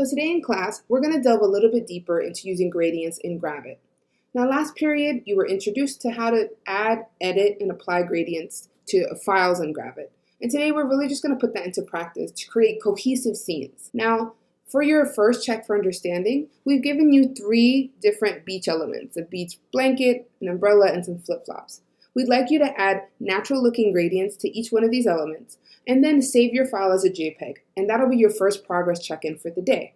So today in class, we're going to delve a little bit deeper into using gradients in Gravit. Now last period, you were introduced to how to add, edit, and apply gradients to files in Gravit. And today we're really just going to put that into practice to create cohesive scenes. Now, for your first check for understanding, we've given you 3 different beach elements: a beach blanket, an umbrella, and some flip-flops. We'd like you to add natural-looking gradients to each one of these elements, and then save your file as a JPEG, and that'll be your first progress check-in for the day.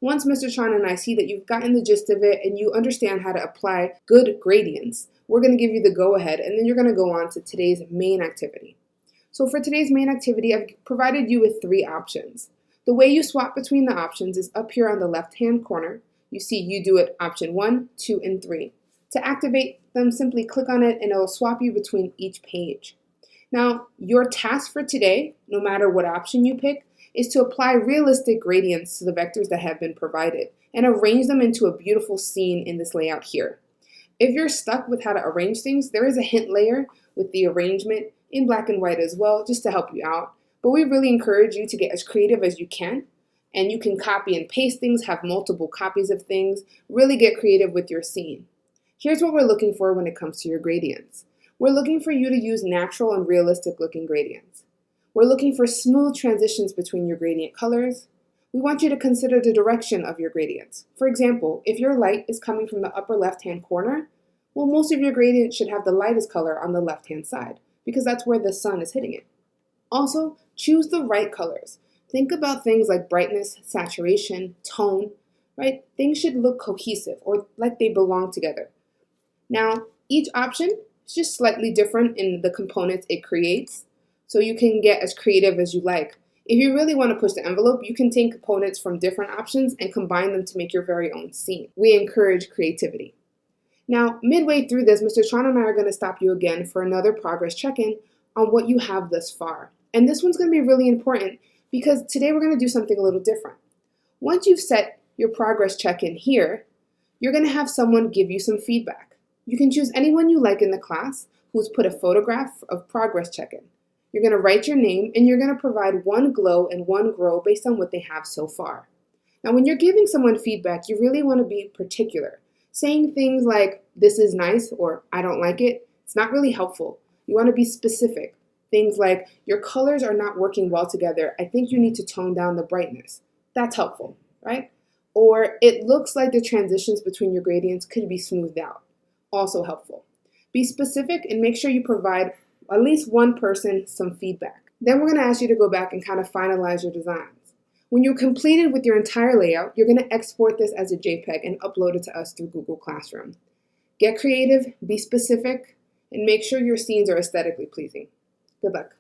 Once Mr. Chan and I see that you've gotten the gist of it and you understand how to apply good gradients, we're going to give you the go-ahead, and then you're going to go on to today's main activity. So for today's main activity, I've provided you with 3 options. The way you swap between the options is up here on the left-hand corner. You see you do it option 1, 2, and 3. To activate them, simply click on it and it will swap you between each page. Now, your task for today, no matter what option you pick, is to apply realistic gradients to the vectors that have been provided and arrange them into a beautiful scene in this layout here. If you're stuck with how to arrange things, there is a hint layer with the arrangement in black and white as well, just to help you out. But we really encourage you to get as creative as you can, and you can copy and paste things, have multiple copies of things, really get creative with your scene. Here's what we're looking for when it comes to your gradients. We're looking for you to use natural and realistic looking gradients. We're looking for smooth transitions between your gradient colors. We want you to consider the direction of your gradients. For example, if your light is coming from the upper left-hand corner, well, most of your gradients should have the lightest color on the left-hand side, because that's where the sun is hitting it. Also, choose the right colors. Think about things like brightness, saturation, tone, right? Things should look cohesive or like they belong together. Now, each option is just slightly different in the components it creates, so you can get as creative as you like. If you really want to push the envelope, you can take components from different options and combine them to make your very own scene. We encourage creativity. Now, midway through this, Mr. Chan and I are going to stop you again for another progress check-in on what you have thus far. And this one's going to be really important because today we're going to do something a little different. Once you've set your progress check-in here, you're going to have someone give you some feedback. You can choose anyone you like in the class who's put a photograph of progress check-in. You're going to write your name and you're going to provide 1 glow and 1 grow based on what they have so far. Now, when you're giving someone feedback, you really want to be particular. Saying things like, "this is nice," or "I don't like it," it's not really helpful. You want to be specific. Things like, "your colors are not working well together. I think you need to tone down the brightness." That's helpful, right? Or, "it looks like the transitions between your gradients could be smoothed out." Also helpful. Be specific and make sure you provide at least one person some feedback. Then we're going to ask you to go back and kind of finalize your designs. When you're completed with your entire layout, you're going to export this as a JPEG and upload it to us through Google Classroom. Get creative, be specific, and make sure your scenes are aesthetically pleasing. Good luck.